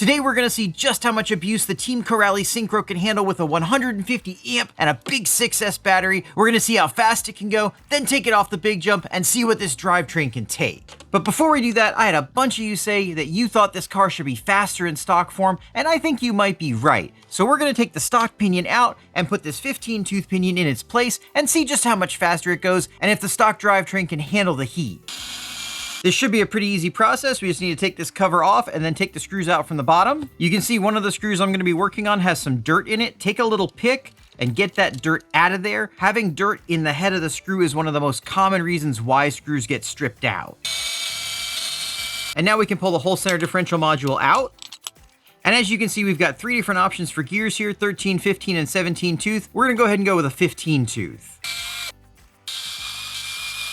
Today we're going to see just how much abuse the Team Corally Syncro can handle with a 150 amp and a big 6S battery. We're going to see how fast it can go, then take it off the big jump and see what this drivetrain can take. But before we do that, I had a bunch of you say that you thought this car should be faster in stock form, and I think you might be right. So we're going to take the stock pinion out and put this 15 tooth pinion in its place and see just how much faster it goes and if the stock drivetrain can handle the heat. This should be a pretty easy process. We just need to take this cover off and then take the screws out from the bottom. You can see one of the screws I'm going to be working on has some dirt in it. Take a little pick and get that dirt out of there. Having dirt in the head of the screw is one of the most common reasons why screws get stripped out. And now we can pull the whole center differential module out. And as you can see, we've got 3 different options for gears here, 13, 15, and 17 tooth. We're going to go ahead and go with a 15 tooth.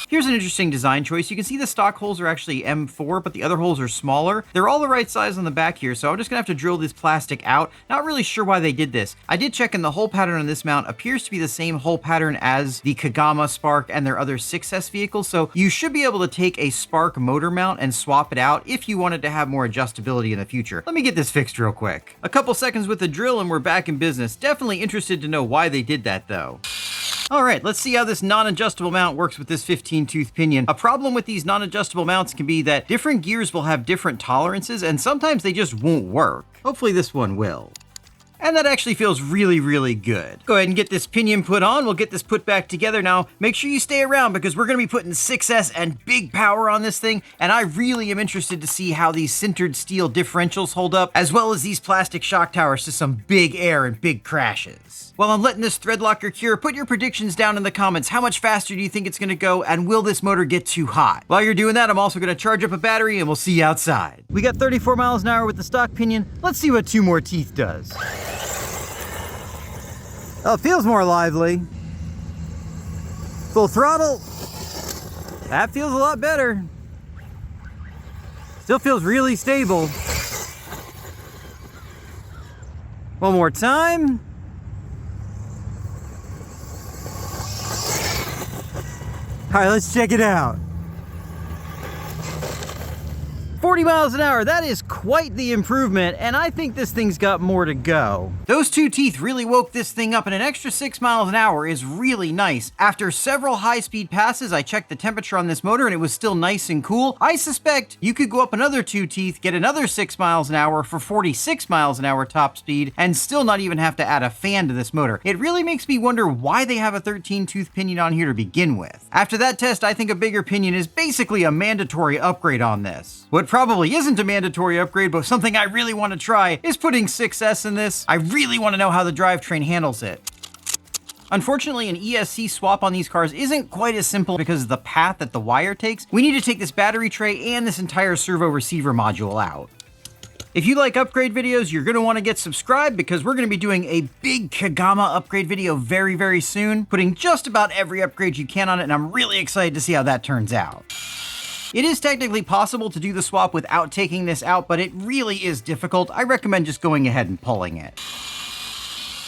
Here's an interesting design choice. You can see the stock holes are actually M4, but the other holes are smaller. They're all the right size on the back here, so I'm just gonna have to drill this plastic out. Not really sure why they did this. I did check, and the hole pattern on this mount appears to be the same hole pattern as the Kagama Spark and their other 6S vehicles, so you should be able to take a Spark motor mount and swap it out if you wanted to have more adjustability in the future. Let me get this fixed real quick. A couple seconds with the drill and we're back in business. Definitely interested to know why they did that though. All right, let's see how this non-adjustable mount works with this 15 tooth pinion. A problem with these non-adjustable mounts can be that different gears will have different tolerances and sometimes they just won't work. Hopefully this one will. And that actually feels really, really good. Go ahead and get this pinion put on. We'll get this put back together. Now, make sure you stay around because we're gonna be putting 6S and big power on this thing. And I really am interested to see how these sintered steel differentials hold up, as well as these plastic shock towers to some big air and big crashes. While I'm letting this thread locker cure, put your predictions down in the comments. How much faster do you think it's gonna go? And will this motor get too hot? While you're doing that, I'm also gonna charge up a battery and we'll see you outside. We got 34 miles an hour with the stock pinion. Let's see what 2 more teeth does. Oh, it feels more lively. Full throttle. That feels a lot better. Still feels really stable. One more time. All right, let's check it out. 40 miles an hour, that is quite the improvement, and I think this thing's got more to go. Those 2 teeth really woke this thing up, and an extra 6 miles an hour is really nice. After several high-speed passes, I checked the temperature on this motor, and it was still nice and cool. I suspect you could go up another 2 teeth, get another 6 miles an hour for 46 miles an hour top speed, and still not even have to add a fan to this motor. It really makes me wonder why they have a 13-tooth pinion on here to begin with. After that test, I think a bigger pinion is basically a mandatory upgrade on this. What probably isn't a mandatory upgrade, but something I really want to try, is putting 6S in this. I really want to know how the drivetrain handles it. Unfortunately, an ESC swap on these cars isn't quite as simple because of the path that the wire takes. We need to take this battery tray and this entire servo receiver module out. If you like upgrade videos, you're going to want to get subscribed because we're going to be doing a big Kagama upgrade video very, very soon, putting just about every upgrade you can on it, and I'm really excited to see how that turns out. It is technically possible to do the swap without taking this out, but it really is difficult. I recommend just going ahead and pulling it.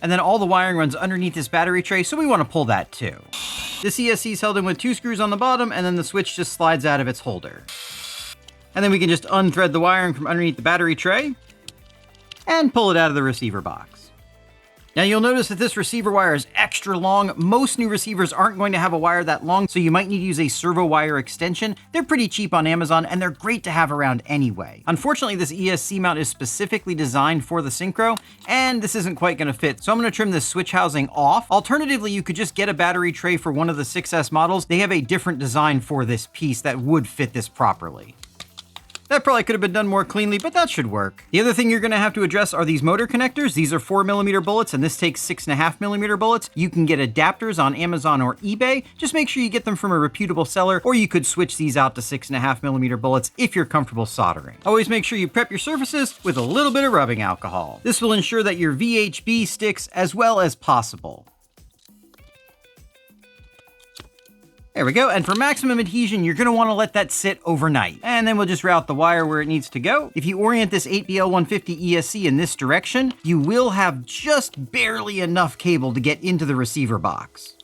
And then all the wiring runs underneath this battery tray, so we want to pull that too. This ESC is held in with 2 screws on the bottom, and then the switch just slides out of its holder. And then we can just unthread the wiring from underneath the battery tray and pull it out of the receiver box. Now you'll notice that this receiver wire is extra long. Most new receivers aren't going to have a wire that long, so you might need to use a servo wire extension. They're pretty cheap on Amazon, and they're great to have around anyway. Unfortunately, this ESC mount is specifically designed for the Syncro, and this isn't quite gonna fit, so I'm gonna trim this switch housing off. Alternatively, you could just get a battery tray for one of the 6S models. They have a different design for this piece that would fit this properly. That probably could have been done more cleanly, but that should work. The other thing you're gonna have to address are these motor connectors. These are 4mm bullets, and this takes 6.5mm bullets. You can get adapters on Amazon or eBay. Just make sure you get them from a reputable seller, or you could switch these out to 6.5mm bullets if you're comfortable soldering. Always make sure you prep your surfaces with a little bit of rubbing alcohol. This will ensure that your VHB sticks as well as possible. There we go, and for maximum adhesion, you're gonna wanna let that sit overnight. And then we'll just route the wire where it needs to go. If you orient this 8BL150 ESC in this direction, you will have just barely enough cable to get into the receiver box.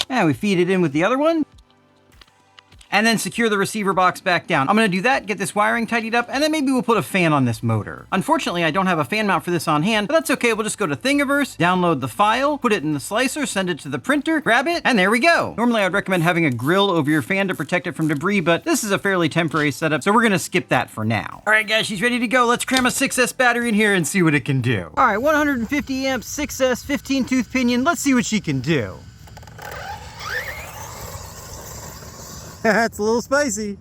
And we feed it in with the other one. and then secure the receiver box back down. I'm gonna do that, get this wiring tidied up, and then maybe we'll put a fan on this motor. Unfortunately, I don't have a fan mount for this on hand, but that's okay. We'll just go to Thingiverse, download the file, put it in the slicer, send it to the printer, grab it, and there we go. Normally, I'd recommend having a grill over your fan to protect it from debris, but this is a fairly temporary setup, so we're gonna skip that for now. All right, guys, she's ready to go. Let's cram a 6S battery in here and see what it can do. All right, 150 amp 6S 15 tooth pinion. Let's see what she can do. That's a little spicy.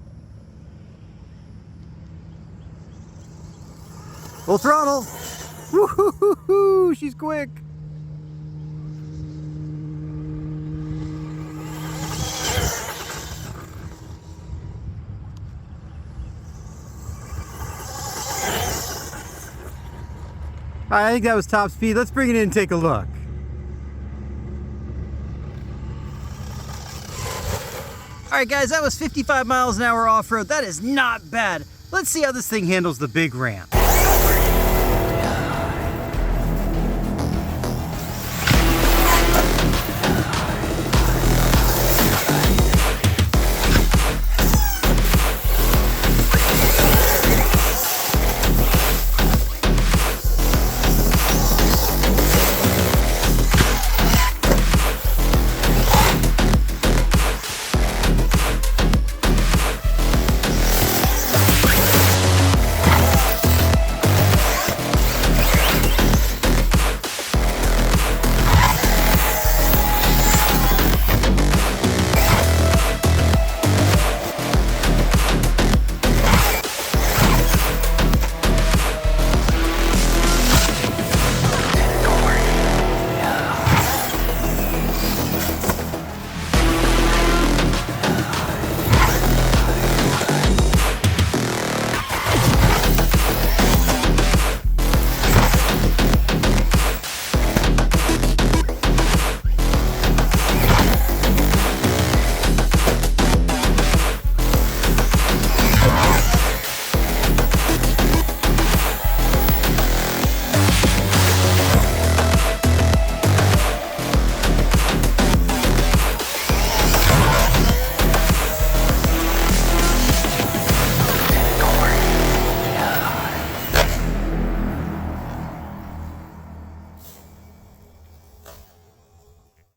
Full throttle. Woo-hoo-hoo-hoo, she's quick. I think that was top speed. Let's bring it in and take a look. All right, guys, that was 55 miles an hour off-road. That is not bad. Let's see how this thing handles the big ramp.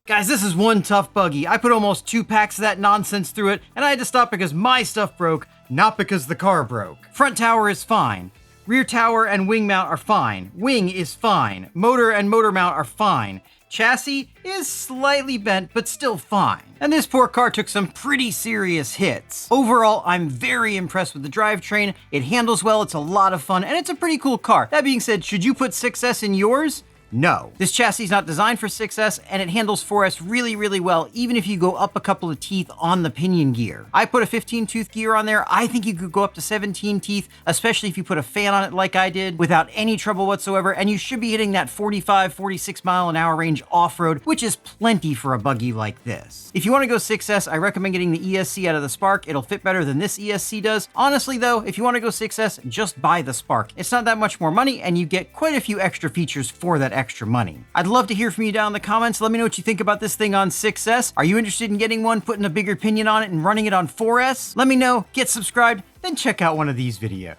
Guys, this is one tough buggy. I put almost 2 packs of that nonsense through it, and I had to stop because my stuff broke, not because the car broke. Front tower is fine. Rear tower and wing mount are fine. Wing is fine. Motor and motor mount are fine. Chassis is slightly bent, but still fine. And this poor car took some pretty serious hits. Overall, I'm very impressed with the drivetrain. It handles well, it's a lot of fun, and it's a pretty cool car. That being said, should you put 6S in yours? No. This chassis is not designed for 6S, and it handles 4S really, really well, even if you go up a couple of teeth on the pinion gear. I put a 15 tooth gear on there. I think you could go up to 17 teeth, especially if you put a fan on it like I did, without any trouble whatsoever, and you should be hitting that 45, 46 mile an hour range off-road, which is plenty for a buggy like this. If you want to go 6S, I recommend getting the ESC out of the Spark. It'll fit better than this ESC does. Honestly though, if you want to go 6S, just buy the Spark. It's not that much more money, and you get quite a few extra features for that extra money. I'd love to hear from you down in the comments. Let me know what you think about this thing on 6S. Are you interested in getting one, putting a bigger pinion on it, and running it on 4S? Let me know, get subscribed, then check out one of these videos.